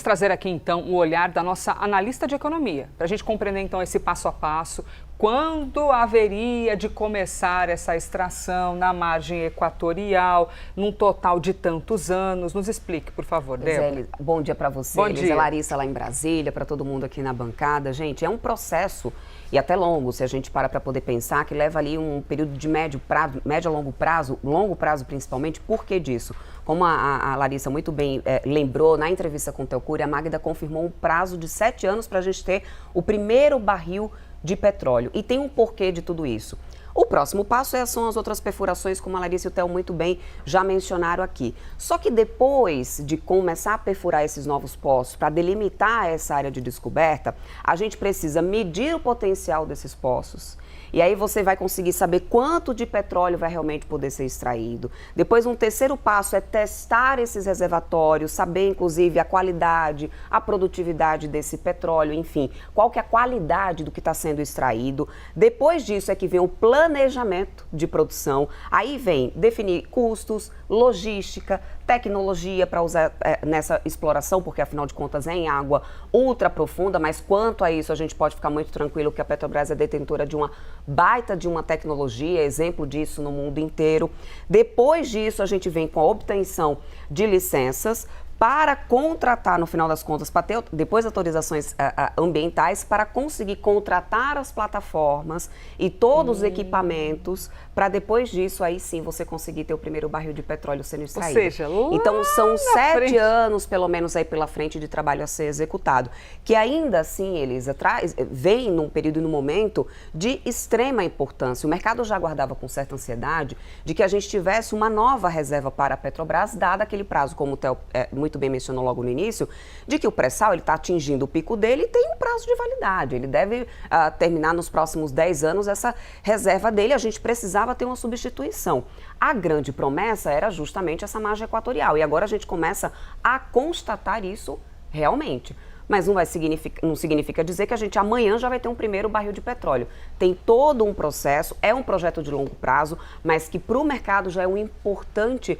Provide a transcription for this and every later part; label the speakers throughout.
Speaker 1: trazer aqui então o olhar da nossa analista de economia, para a gente compreender então esse passo a passo, quando haveria de começar essa extração na margem equatorial, num total de tantos anos. Nos explique, por favor, Débora.
Speaker 2: Bom dia para você,
Speaker 1: Bom dia.
Speaker 2: Larissa lá em Brasília, para todo mundo aqui na bancada. Gente, é um processo e até longo, se a gente para poder pensar, que leva ali um período de médio a longo prazo principalmente. Por que disso? Como a Larissa muito bem lembrou, na entrevista com o Telcure, a Magda confirmou um prazo de 7 anos para a gente ter o primeiro barril de petróleo. E tem um porquê de tudo isso. O próximo passo são as outras perfurações, como a Larissa e o Theo muito bem já mencionaram aqui. Só que depois de começar a perfurar esses novos poços, para delimitar essa área de descoberta, a gente precisa medir o potencial desses poços. E aí você vai conseguir saber quanto de petróleo vai realmente poder ser extraído. Depois, um terceiro passo é testar esses reservatórios, saber, inclusive, a qualidade, a produtividade desse petróleo, enfim, qual que é a qualidade do que está sendo extraído. Depois disso é que vem o planejamento de produção. Aí vem definir custos, logística, tecnologia para usar nessa exploração, porque afinal de contas é em água ultra profunda, mas quanto a isso a gente pode ficar muito tranquilo que a Petrobras é detentora de uma baita de uma tecnologia, exemplo disso no mundo inteiro. Depois disso a gente vem com a obtenção de licenças para contratar, no final das contas, para ter depois autorizações ambientais, para conseguir contratar as plataformas e todos os equipamentos, para depois disso, aí sim, você conseguir ter o primeiro barril de petróleo sendo extraído.
Speaker 1: Ou seja,
Speaker 2: então, são 7 anos, pelo menos, aí pela frente de trabalho a ser executado. Que ainda assim, Elisa, vem num período e num momento de extrema importância. O mercado já aguardava com certa ansiedade de que a gente tivesse uma nova reserva para a Petrobras, dado aquele prazo, como o Theo muito bem mencionou logo no início, de que o pré-sal está atingindo o pico dele e tem um prazo de validade. Ele deve terminar nos próximos 10 anos essa reserva dele. A gente precisava ter uma substituição. A grande promessa era justamente essa margem equatorial. E agora a gente começa a constatar isso realmente. Mas não significa dizer que a gente amanhã já vai ter um primeiro barril de petróleo. Tem todo um processo, é um projeto de longo prazo, mas que para o mercado já é uma importante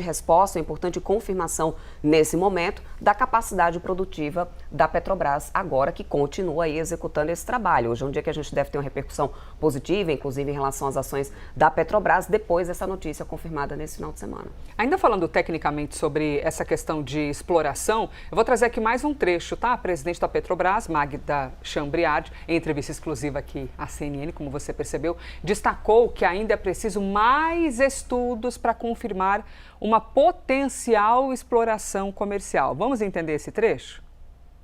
Speaker 2: resposta, uma importante confirmação nesse momento da capacidade produtiva da Petrobras agora, que continua aí executando esse trabalho. Hoje é um dia que a gente deve ter uma repercussão positiva, inclusive em relação às ações da Petrobras, depois dessa notícia confirmada nesse final de semana.
Speaker 1: Ainda falando tecnicamente sobre essa questão de exploração, eu vou trazer aqui mais um trecho. A presidente da Petrobras, Magda Chambriard, em entrevista exclusiva aqui à CNN, como você percebeu, destacou que ainda é preciso mais estudos para confirmar uma potencial exploração comercial. Vamos entender esse trecho?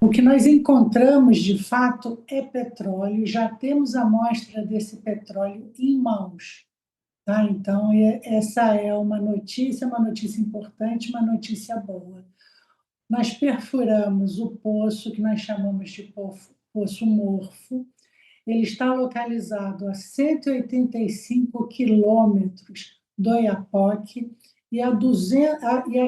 Speaker 3: O que nós encontramos, de fato, é petróleo. Já temos a amostra desse petróleo em mãos. Tá? Então, essa é uma notícia importante, uma notícia boa. Nós perfuramos o poço, que nós chamamos de Poço Morfo. Ele está localizado a 185 quilômetros do Oiapoque e a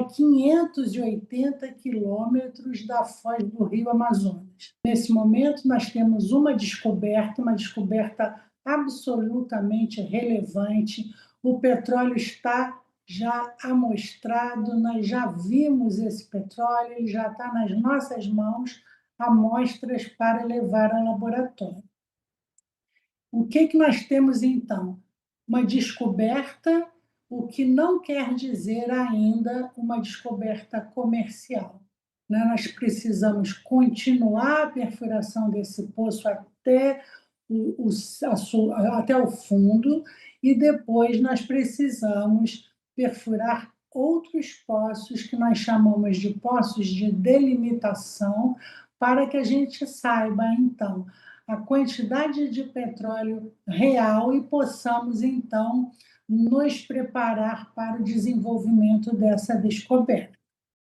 Speaker 3: 580 quilômetros da foz do Rio Amazonas. Nesse momento, nós temos uma descoberta absolutamente relevante. O petróleo está já amostrado, nós já vimos esse petróleo, ele já está nas nossas mãos, amostras para levar ao laboratório. O que nós temos, então? Uma descoberta, o que não quer dizer ainda uma descoberta comercial. Nós precisamos continuar a perfuração desse poço até o fundo e depois nós precisamos perfurar outros poços que nós chamamos de poços de delimitação, para que a gente saiba, então, a quantidade de petróleo real e possamos, então, nos preparar para o desenvolvimento dessa descoberta.